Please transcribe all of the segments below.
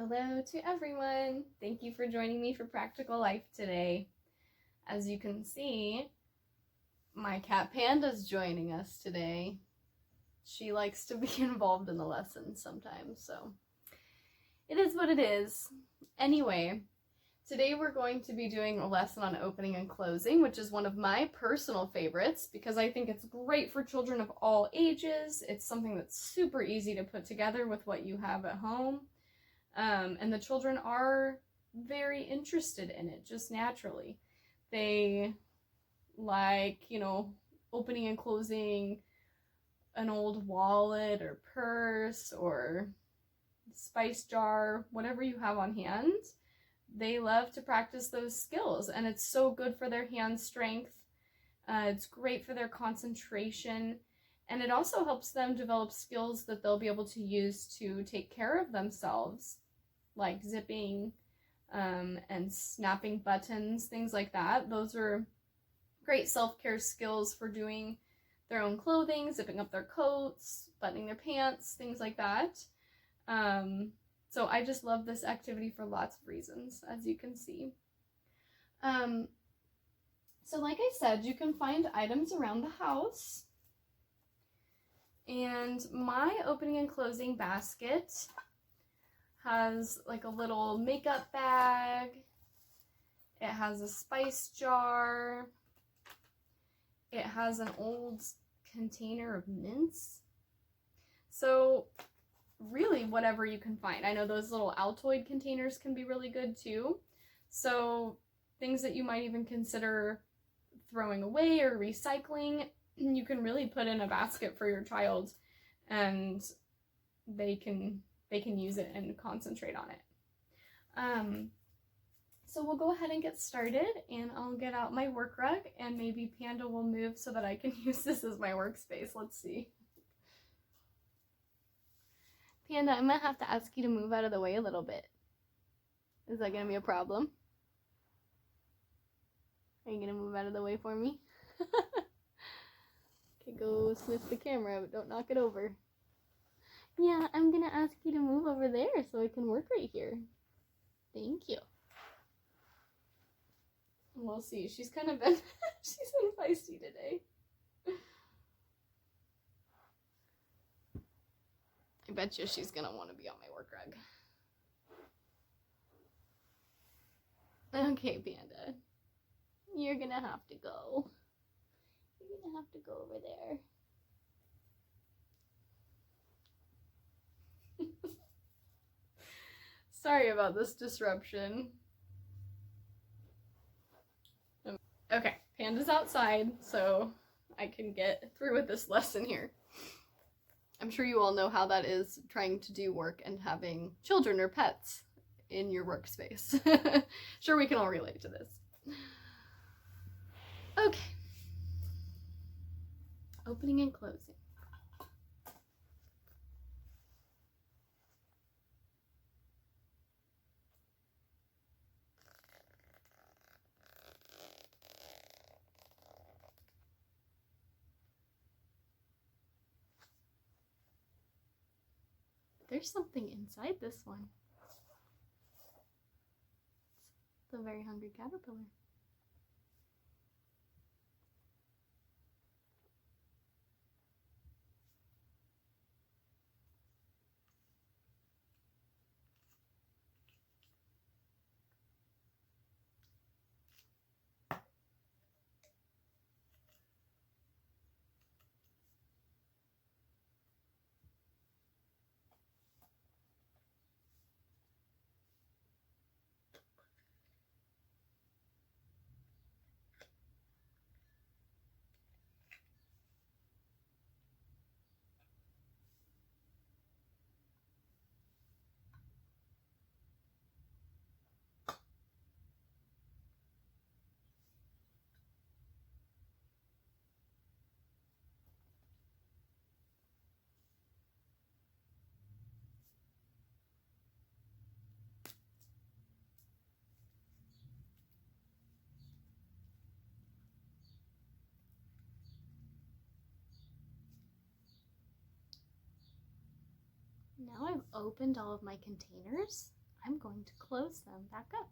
Hello to everyone. Thank you for joining me for Practical Life today. As you can see, my cat Panda's joining us today. She likes to be involved in the lessons sometimes, so it is what it is. Anyway, today we're going to be doing a lesson on opening and closing, which is one of my personal favorites because I think it's great for children of all ages. It's something that's super easy to put together with what you have at home. And the children are very interested in it, just naturally. They like, opening and closing an old wallet or purse or spice jar, whatever you have on hand. They love to practice those skills, and it's so good for their hand strength. It's great for their concentration, and it also helps them develop skills that they'll be able to use to take care of themselves, like zipping and snapping buttons, things like that. Those are great self-care skills for doing their own clothing, zipping up their coats, buttoning their pants, things like that. So I just love this activity for lots of reasons, as you can see. So like I said, you can find items around the house. And my opening and closing basket has like a little makeup bag. It has a spice jar. It has an old container of mints. So really whatever you can find. I know those little Altoid containers can be really good too. So things that you might even consider throwing away or recycling, you can really put in a basket for your child, and they can use it and concentrate on it. So we'll go ahead and get started, and I'll get out my work rug, and maybe Panda will move so that I can use this as my workspace. Let's see. Panda, I'm gonna have to ask you to move out of the way a little bit. Is that gonna be a problem? Are you gonna move out of the way for me? Okay, go sniff the camera, but don't knock it over. Yeah, I'm gonna ask you to move over there so I can work right here. Thank you. We'll see. She's kind of been, she's been feisty today. I bet you she's gonna want to be on my work rug. Okay, Panda. You're gonna have to go. You're gonna have to go over there. Sorry about this disruption. Okay, Panda's outside, so I can get through with this lesson here. I'm sure you all know how that is, trying to do work and having children or pets in your workspace. Sure, we can all relate to this. Okay. Opening and closing. There's something inside this one. It's the very hungry caterpillar. Now I've opened all of my containers, I'm going to close them back up.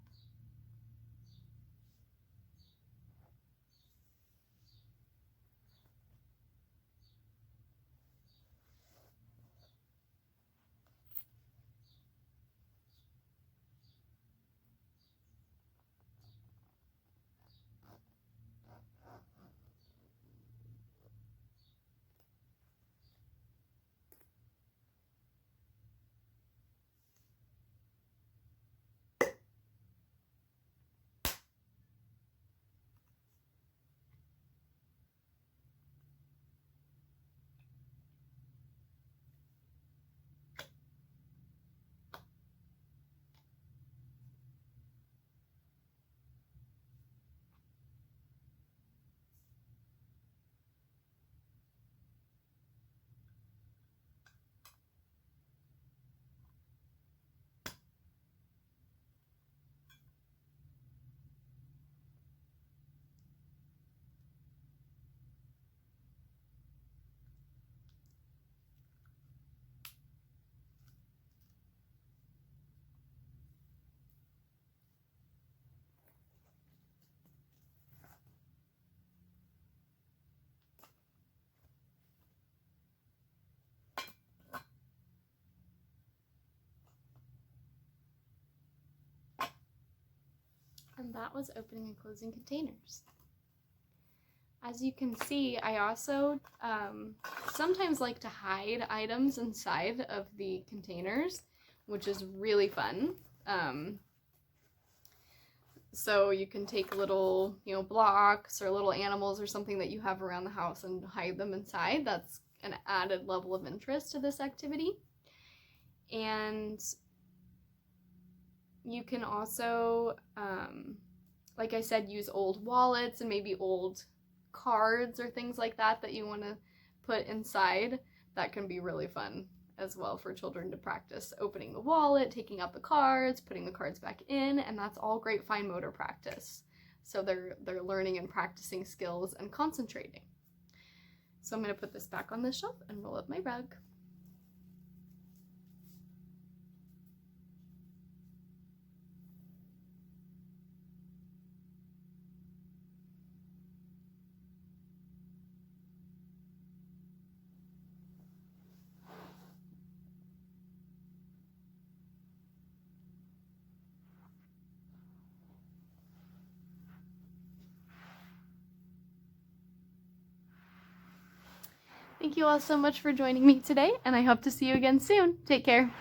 And that was opening and closing containers. As you can see, I also sometimes like to hide items inside of the containers, which is really fun. So you can take little, blocks or little animals or something that you have around the house and hide them inside. That's an added level of interest to this activity. And you can also, like I said, use old wallets and maybe old cards or things like that you want to put inside. That can be really fun as well for children to practice opening the wallet, taking out the cards, putting the cards back in, and that's all great fine motor practice. So they're learning and practicing skills and concentrating. So I'm going to put this back on the shelf and roll up my rug. Thank you all so much for joining me today, and I hope to see you again soon. Take care.